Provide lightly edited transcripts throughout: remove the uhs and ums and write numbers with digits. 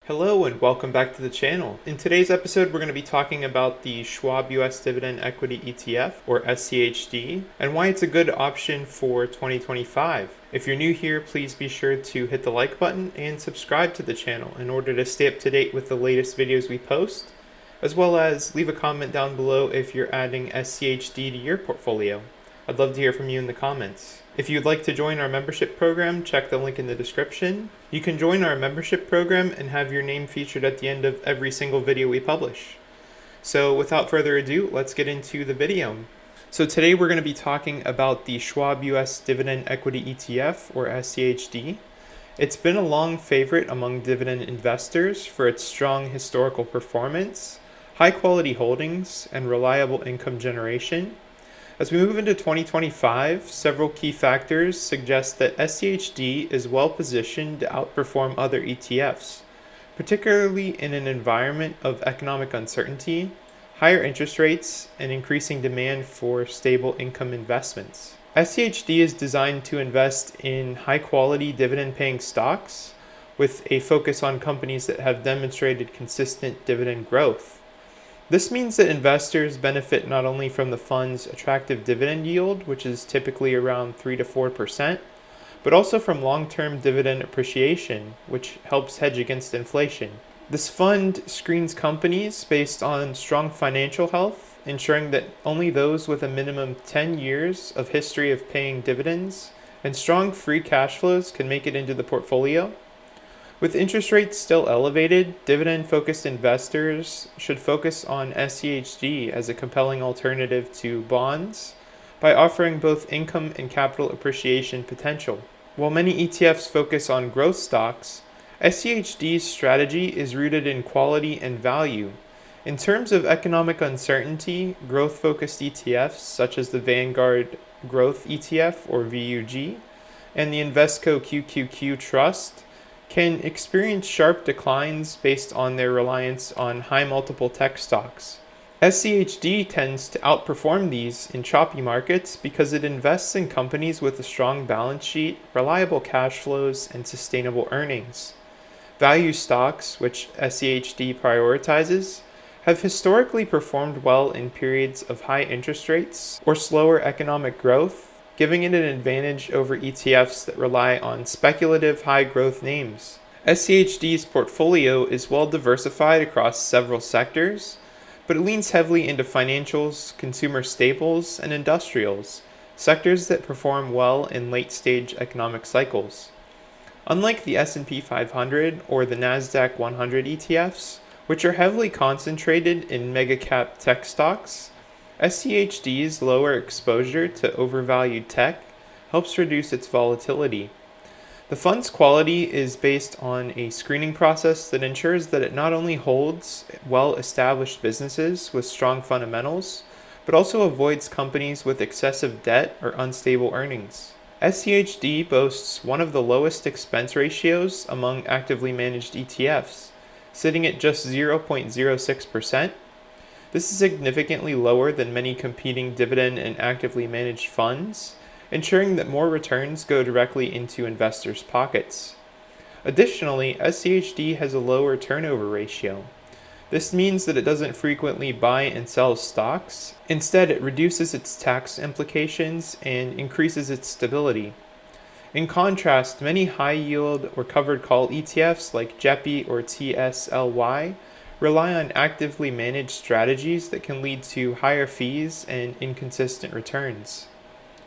Hello and welcome back to the channel. In today's episode, we're going to be talking about the Schwab US Dividend Equity ETF, or SCHD, and why it's a good option for 2025. If you're new here, please be sure to hit the like button and subscribe to the channel in order to stay up to date with the latest videos we post, as well as leave a comment down below if you're adding SCHD to your portfolio. I'd love to hear from you in the comments. If you'd like to join our membership program, check the link in the description. You can join our membership program and have your name featured at the end of every single video we publish. So without further ado, let's get into the video. So today we're going to be talking about the Schwab US Dividend Equity ETF, or SCHD. It's been a long favorite among dividend investors for its strong historical performance, high quality holdings, and reliable income generation. As we move into 2025, several key factors suggest that SCHD is well positioned to outperform other ETFs, particularly in an environment of economic uncertainty, higher interest rates, and increasing demand for stable income investments. SCHD is designed to invest in high-quality dividend-paying stocks with a focus on companies that have demonstrated consistent dividend growth. This means that investors benefit not only from the fund's attractive dividend yield, which is typically around 3 to 4%, but also from long-term dividend appreciation, which helps hedge against inflation. This fund screens companies based on strong financial health, ensuring that only those with a minimum 10 years of history of paying dividends and strong free cash flows can make it into the portfolio. With interest rates still elevated, dividend-focused investors should focus on SCHD as a compelling alternative to bonds by offering both income and capital appreciation potential. While many ETFs focus on growth stocks, SCHD's strategy is rooted in quality and value. In terms of economic uncertainty, growth-focused ETFs such as the Vanguard Growth ETF, or VUG, and the Invesco QQQ Trust can experience sharp declines based on their reliance on high multiple tech stocks. SCHD tends to outperform these in choppy markets because it invests in companies with a strong balance sheet, reliable cash flows, and sustainable earnings. Value stocks, which SCHD prioritizes, have historically performed well in periods of high interest rates or slower economic growth, giving it an advantage over ETFs that rely on speculative high-growth names. SCHD's portfolio is well diversified across several sectors, but it leans heavily into financials, consumer staples, and industrials, sectors that perform well in late-stage economic cycles. Unlike the S&P 500 or the NASDAQ 100 ETFs, which are heavily concentrated in mega-cap tech stocks, SCHD's lower exposure to overvalued tech helps reduce its volatility. The fund's quality is based on a screening process that ensures that it not only holds well-established businesses with strong fundamentals, but also avoids companies with excessive debt or unstable earnings. SCHD boasts one of the lowest expense ratios among actively managed ETFs, sitting at just 0.06%. This is significantly lower than many competing dividend and actively managed funds, ensuring that more returns go directly into investors' pockets. Additionally, SCHD has a lower turnover ratio. This means that it doesn't frequently buy and sell stocks. Instead, it reduces its tax implications and increases its stability. In contrast, many high-yield or covered call ETFs like JEPI or TSLY rely on actively managed strategies that can lead to higher fees and inconsistent returns.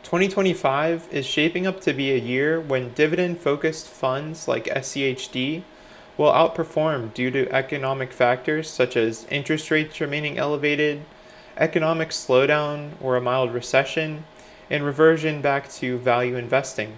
2025 is shaping up to be a year when dividend-focused funds like SCHD will outperform due to economic factors such as interest rates remaining elevated, economic slowdown or a mild recession, and reversion back to value investing.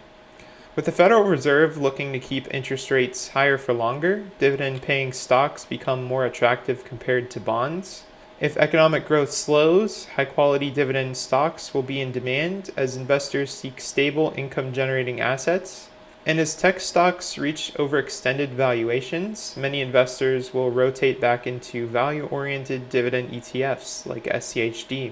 With the Federal Reserve looking to keep interest rates higher for longer, dividend-paying stocks become more attractive compared to bonds. If economic growth slows, high-quality dividend stocks will be in demand as investors seek stable income-generating assets. And as tech stocks reach overextended valuations, many investors will rotate back into value-oriented dividend ETFs like SCHD.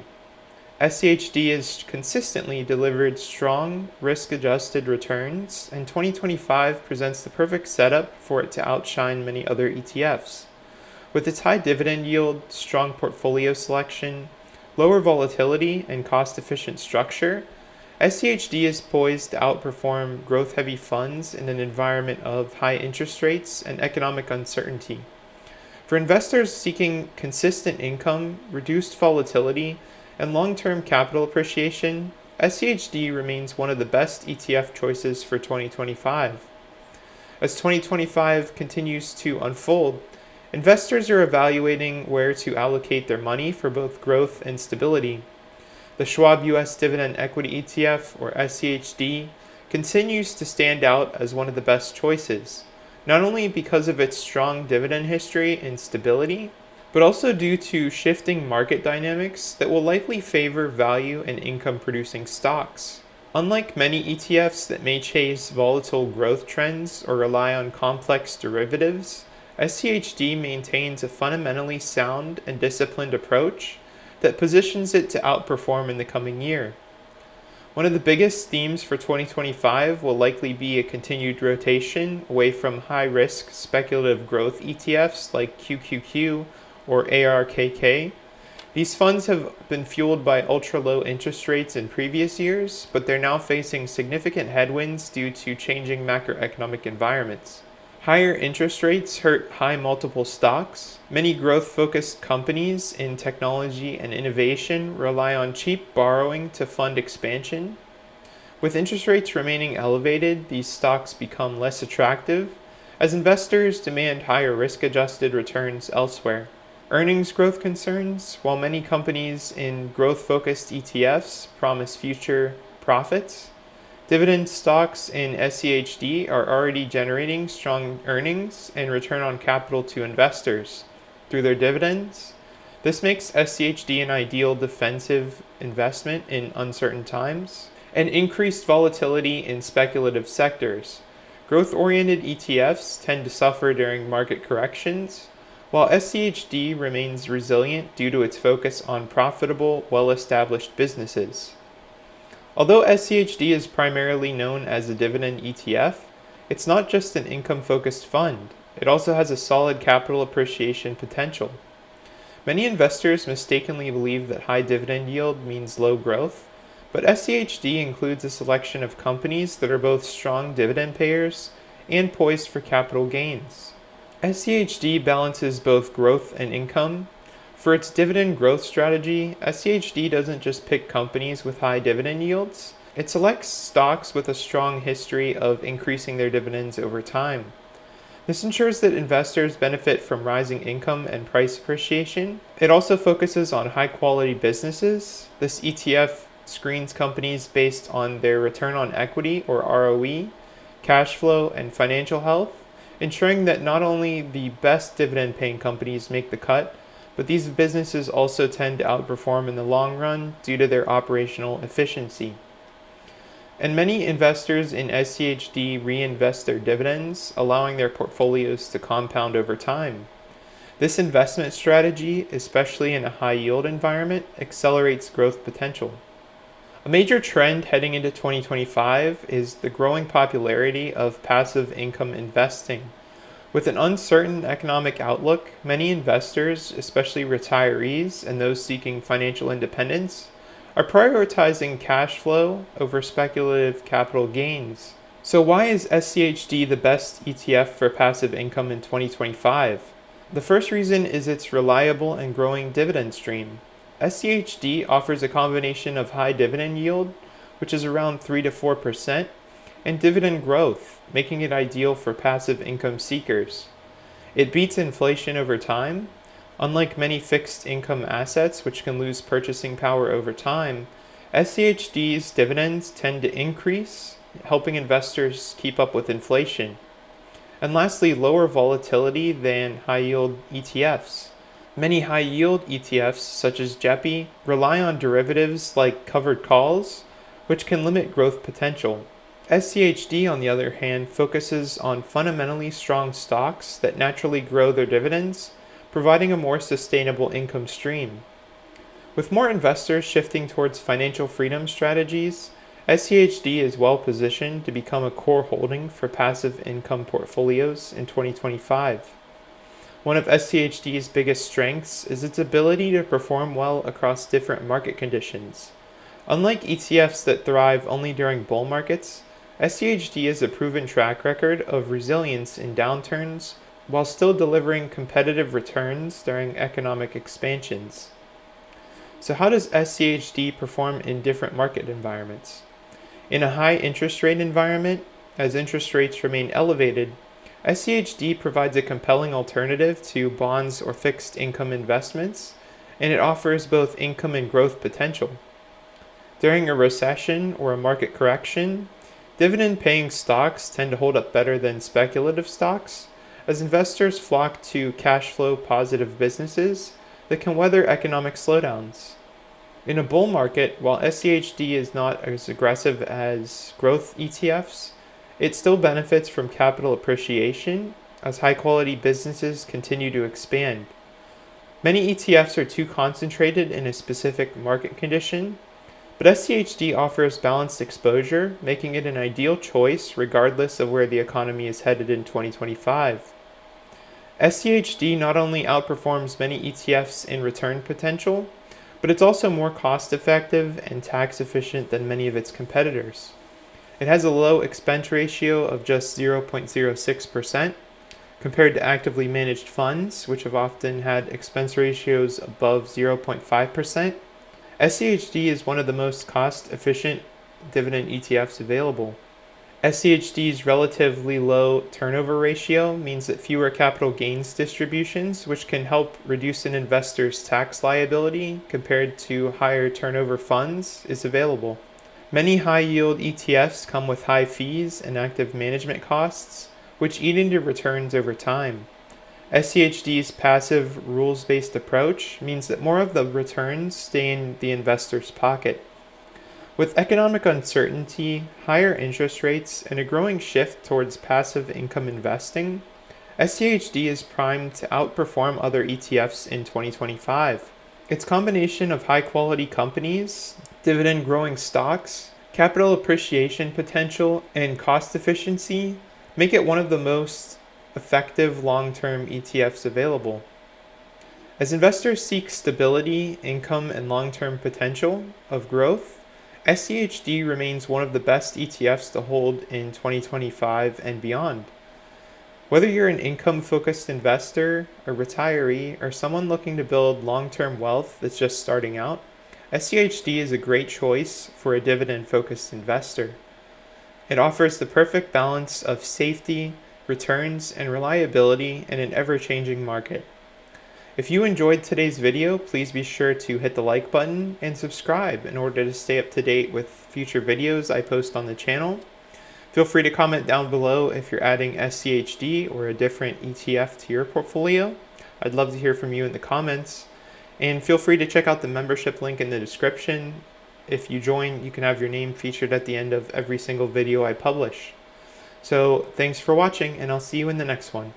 SCHD has consistently delivered strong risk-adjusted returns, and 2025 presents the perfect setup for it to outshine many other ETFs. With its high dividend yield, strong portfolio selection, lower volatility, and cost-efficient structure, SCHD is poised to outperform growth-heavy funds in an environment of high interest rates and economic uncertainty. For investors seeking consistent income, reduced volatility, and long-term capital appreciation, SCHD remains one of the best ETF choices for 2025. As 2025 continues to unfold, investors are evaluating where to allocate their money for both growth and stability. The Schwab US Dividend Equity ETF, or SCHD, continues to stand out as one of the best choices, not only because of its strong dividend history and stability, but also due to shifting market dynamics that will likely favor value and income-producing stocks. Unlike many ETFs that may chase volatile growth trends or rely on complex derivatives, SCHD maintains a fundamentally sound and disciplined approach that positions it to outperform in the coming year. One of the biggest themes for 2025 will likely be a continued rotation away from high-risk speculative growth ETFs like QQQ or ARKK. These funds have been fueled by ultra-low interest rates in previous years, but they're now facing significant headwinds due to changing macroeconomic environments. Higher interest rates hurt high multiple stocks. Many growth-focused companies in technology and innovation rely on cheap borrowing to fund expansion. With interest rates remaining elevated, these stocks become less attractive as investors demand higher risk-adjusted returns elsewhere. Earnings growth concerns: while many companies in growth-focused ETFs promise future profits, dividend stocks in SCHD are already generating strong earnings and return on capital to investors through their dividends. This makes SCHD an ideal defensive investment in uncertain times. And increased volatility in speculative sectors. Growth-oriented ETFs tend to suffer during market corrections, while SCHD remains resilient due to its focus on profitable, well-established businesses. Although SCHD is primarily known as a dividend ETF, it's not just an income-focused fund. It also has a solid capital appreciation potential. Many investors mistakenly believe that high dividend yield means low growth, but SCHD includes a selection of companies that are both strong dividend payers and poised for capital gains. SCHD balances both growth and income. For its dividend growth strategy, SCHD doesn't just pick companies with high dividend yields. It selects stocks with a strong history of increasing their dividends over time. This ensures that investors benefit from rising income and price appreciation. It also focuses on high-quality businesses. This ETF screens companies based on their return on equity, or ROE, cash flow, and financial health, ensuring that not only the best dividend-paying companies make the cut, but these businesses also tend to outperform in the long run due to their operational efficiency. And many investors in SCHD reinvest their dividends, allowing their portfolios to compound over time. This investment strategy, especially in a high-yield environment, accelerates growth potential. A major trend heading into 2025 is the growing popularity of passive income investing. With an uncertain economic outlook, many investors, especially retirees and those seeking financial independence, are prioritizing cash flow over speculative capital gains. So why is SCHD the best ETF for passive income in 2025? The first reason is its reliable and growing dividend stream. SCHD offers a combination of high dividend yield, which is around 3 to 4%, and dividend growth, making it ideal for passive income seekers. It beats inflation over time. Unlike many fixed income assets which can lose purchasing power over time, SCHD's dividends tend to increase, helping investors keep up with inflation. And lastly, lower volatility than high-yield ETFs. Many high-yield ETFs, such as JEPI, rely on derivatives like covered calls, which can limit growth potential. SCHD, on the other hand, focuses on fundamentally strong stocks that naturally grow their dividends, providing a more sustainable income stream. With more investors shifting towards financial freedom strategies, SCHD is well positioned to become a core holding for passive income portfolios in 2025. One of SCHD's biggest strengths is its ability to perform well across different market conditions. Unlike ETFs that thrive only during bull markets, SCHD has a proven track record of resilience in downturns while still delivering competitive returns during economic expansions. So how does SCHD perform in different market environments? In a high interest rate environment, as interest rates remain elevated, SCHD provides a compelling alternative to bonds or fixed income investments, and it offers both income and growth potential. During a recession or a market correction, dividend-paying stocks tend to hold up better than speculative stocks, as investors flock to cash flow positive businesses that can weather economic slowdowns. In a bull market, while SCHD is not as aggressive as growth ETFs, it still benefits from capital appreciation as high-quality businesses continue to expand. Many ETFs are too concentrated in a specific market condition, but SCHD offers balanced exposure, making it an ideal choice regardless of where the economy is headed in 2025. SCHD not only outperforms many ETFs in return potential, but it's also more cost-effective and tax-efficient than many of its competitors. It has a low expense ratio of just 0.06%, compared to actively managed funds, which have often had expense ratios above 0.5%. SCHD is one of the most cost-efficient dividend ETFs available. SCHD's relatively low turnover ratio means that fewer capital gains distributions, which can help reduce an investor's tax liability compared to higher turnover funds, is available. Many high-yield ETFs come with high fees and active management costs, which eat into returns over time. SCHD's passive, rules-based approach means that more of the returns stay in the investor's pocket. With economic uncertainty, higher interest rates, and a growing shift towards passive income investing, SCHD is primed to outperform other ETFs in 2025. Its combination of high-quality companies, dividend-growing stocks, capital appreciation potential, and cost efficiency make it one of the most effective long-term ETFs available. As investors seek stability, income, and long-term potential of growth, SCHD remains one of the best ETFs to hold in 2025 and beyond. Whether you're an income-focused investor, a retiree, or someone looking to build long-term wealth that's just starting out, SCHD is a great choice for a dividend-focused investor. It offers the perfect balance of safety, returns, and reliability in an ever-changing market. If you enjoyed today's video, please be sure to hit the like button and subscribe in order to stay up to date with future videos I post on the channel. Feel free to comment down below if you're adding SCHD or a different ETF to your portfolio. I'd love to hear from you in the comments. And feel free to check out the membership link in the description. If you join, you can have your name featured at the end of every single video I publish. So thanks for watching, and I'll see you in the next one.